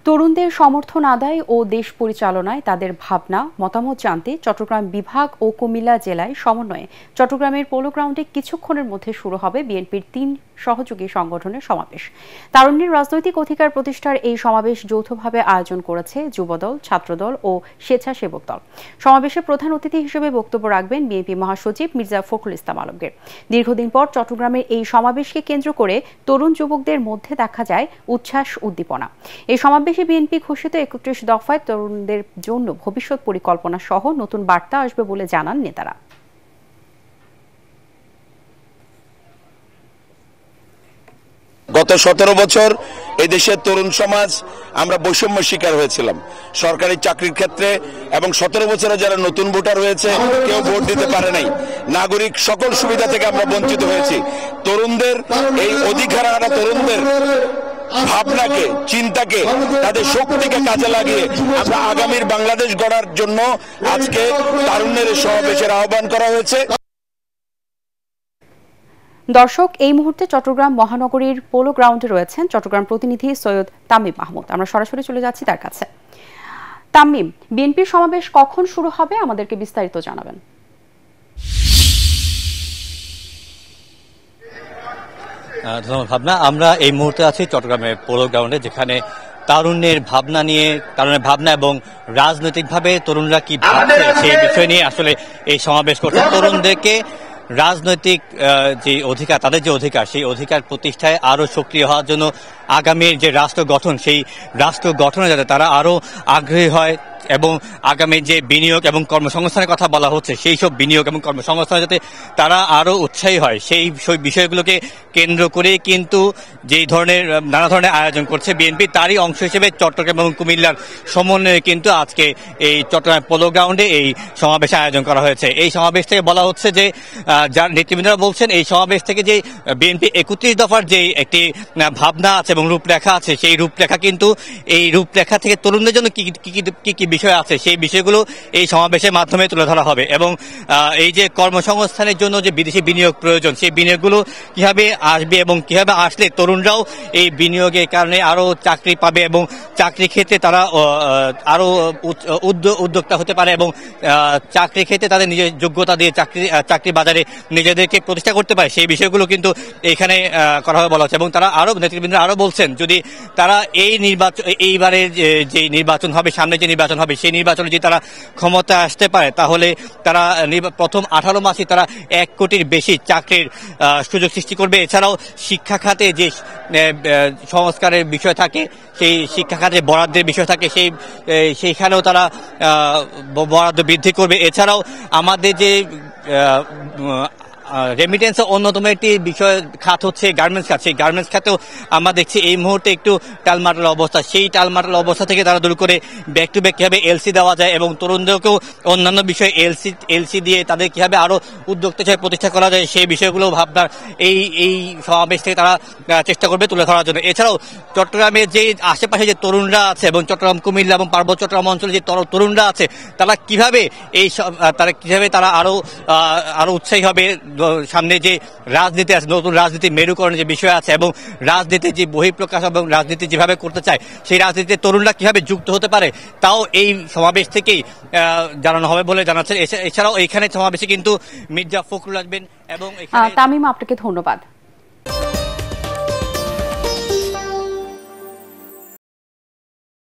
তরুণদের সমর্থন আদায় ও দেশ পরিচালনায় তাদের ভাবনা মতামত জানতে চট্টগ্রাম বিভাগ ও কুমিল্লা জেলায় সমন্বয়ে চট্টগ্রামের পোলো গ্রাউন্ডে কিছুক্ষণের মধ্যে শুরু হবে বিএনপির ৩ সহযোগী সংগঠনের সমাবেশ। তারুণ্যের রাজনৈতিক অধিকার প্রতিষ্ঠার এই সমাবেশ যৌথভাবে আয়োজন করেছে যুবদল, ছাত্রদল ও স্বেচ্ছাসেবক দল। সমাবেশে প্রধান অতিথি হিসেবে বক্তব্য রাখবেন বিএনপি মহাসচিব মির্জা ফখরুল ইসলাম আলমগীর। দীর্ঘদিন পর চট্টগ্রামের এই সমাবেশকে কেন্দ্র করে তরুণ যুবকদের মধ্যে দেখা যায় উচ্ছ্বাস, উদ্দীপনা। এই সমাবেশে বিএনপি ঘোষিত ৩১ দফায় তরুণদের জন্য ভবিষ্যৎ পরিকল্পনা সহ নতুন বার্তা আসবে বলে জানান নেতারা। গত ১৭ বছর এই দেশের তরুণ সমাজ আমরা বৈষম্যের শিকার হয়েছিলাম সরকারি চাকরির ক্ষেত্রে, এবং ১৭ বছরে যারা নতুন ভোটার হয়েছে কেউ ভোট দিতে পারে নাই। নাগরিক সকল সুবিধা থেকে আমরা বঞ্চিত হয়েছি। তরুণদের এই অধিকার হারা তরুণদের ভাবনাকে, চিন্তাকে, তাদের শক্তিকে কাজে লাগিয়ে আমরা আগামীর বাংলাদেশ গড়ার জন্য আজকে তারুণ্যের সমাবেশের আহ্বান করা হয়েছে। দর্শক, এই মুহূর্তে চট্টগ্রাম মহানগরীর পোলো গ্রাউন্ডে রয়েছেন চট্টগ্রাম প্রতিনিধি সৈয়দ তামিম মাহমুদ। আমরা সরাসরি চলে যাচ্ছি তার কাছে। তামিম, বিএনপির সমাবেশ কখন শুরু হবে আমাদেরকে বিস্তারিত জানাবেন। ধন্যবাদ ভাবনা। আমরা এই মুহূর্তে আছি চট্টগ্রামের পোলো গ্রাউন্ডে, যেখানে তারুণ্যের ভাবনা নিয়ে, তারুণ্যের ভাবনা এবং রাজনৈতিকভাবে তরুণরা কি ভাবছে সেই বিষয় নিয়ে আসলে এই সমাবেশ করছে। তরুণদেরকে রাজনৈতিক যে অধিকার, তাদের যে অধিকার, সেই অধিকার প্রতিষ্ঠায় আরো সক্রিয় হওয়ার জন্য আগামীর যে রাষ্ট্র গঠন, সেই রাষ্ট্র গঠনে যাতে তারা আরো আগ্রহী হয় এবং আগামী যে বিনিয়োগ এবং কর্মসংস্থানের কথা বলা হচ্ছে, সেই সব বিনিয়োগ এবং কর্মসংস্থানে যাতে তারা আরো উৎসাহী হয়, সেই বিষয়গুলোকে কেন্দ্র করে কিন্তু যেই ধরনের নানা ধরনের আয়োজন করছে বিএনপি, তারই অংশ হিসেবে চট্টগ্রাম এবং কুমিল্লার সমন্বয়ে কিন্তু আজকে এই চট্টগ্রাম পোলো গ্রাউন্ডে এই সমাবেশ আয়োজন করা হয়েছে। এই সমাবেশ থেকে বলা হচ্ছে যে, যার নেতৃবৃন্দরা বলছেন, এই সমাবেশ থেকে যে বিএনপি ৩১ দফার যে একটি ভাবনা আছে এবং রূপরেখা আছে, সেই রূপরেখা কিন্তু এই রূপরেখা থেকে তরুণদের জন্য কি কি বিষয় আছে সেই বিষয়গুলো এই সমাবেশের মাধ্যমে তুলে ধরা হবে। এবং এই যে কর্মসংস্থানের জন্য যে বিদেশি বিনিয়োগ প্রয়োজন, সেই বিনিয়োগগুলো কিভাবে আসবে এবং কিভাবে আসলে তরুণরাও এই বিনিয়োগের কারণে আরো চাকরি পাবে এবং চাকরি ক্ষেত্রে তারা আরো উদ্যোক্তা হতে পারে এবং চাকরি ক্ষেত্রে তাদের নিজের যোগ্যতা দিয়ে চাকরি বাজারে নিজেদেরকে প্রতিষ্ঠা করতে পারে, সেই বিষয়গুলো কিন্তু এখানে করা হবে বলা হচ্ছে। এবং তারা আরো নেতৃবৃন্দরা আরো বলছেন, যদি তারা এই নির্বাচন, এইবারের যে নির্বাচন হবে, সামনে যে নির্বাচন হবে, সেই নির্বাচনে যদি তারা ক্ষমতা আসতে পারে, তাহলে তারা প্রথম 18 মাসে তারা 1 কোটির বেশি চাকরির সুযোগ সৃষ্টি করবে। এছাড়াও শিক্ষা খাতে যে সংস্কারের বিষয় থাকে, সেই শিক্ষা খাতে বরাদ্দের বিষয় থাকে, সেইখানেও তারা বরাদ্দ বৃদ্ধি করবে। এছাড়াও আমাদের যে রেমিটেন্সের অন্যতম একটি বিষয় খাত হচ্ছে গার্মেন্টস খাত। সেই গার্মেন্টস খাতেও আমরা দেখছি এই মুহূর্তে একটু টালমাটাল অবস্থা। সেই টালমাটাল অবস্থা থেকে তারা দূর করে ব্যাক টু ব্যাক কীভাবে এলসি দেওয়া যায় এবং তরুণদেরকেও অন্যান্য বিষয়ে এলসি দিয়ে তাদের কীভাবে আরও উদ্যোক্তা হিসেবে প্রতিষ্ঠা করা যায়, সেই বিষয়গুলো ভাবনার এই সমাবেশ থেকে তারা চেষ্টা করবে তুলে ধরার জন্য। এছাড়াও চট্টগ্রামের যে আশেপাশে যে তরুণরা আছে এবং চট্টগ্রাম, কুমিল্লা এবং পার্বত্য চট্টগ্রাম অঞ্চলে যে তরুণরা আছে, তারা কিভাবে তারা আরো উৎসাহী হবে সামনে যে রাজনীতি আছে, নতুন রাজনীতি মেরুকরণের যে বিষয় আছে এবং রাজনীতির যে বহিঃপ্রকাশ এবং রাজনীতি যেভাবে করতে চায়, সেই রাজনীতিতে তরুণরা কিভাবে যুক্ত হতে পারে, তাও এই সমাবেশ থেকেই জানানো হবে বলে জানাচ্ছেন। এছাড়াও এখানে সমাবেশে কিন্তু মির্জা ফখরুল আসবেন এবং তামিম, আপনাকে ধন্যবাদ।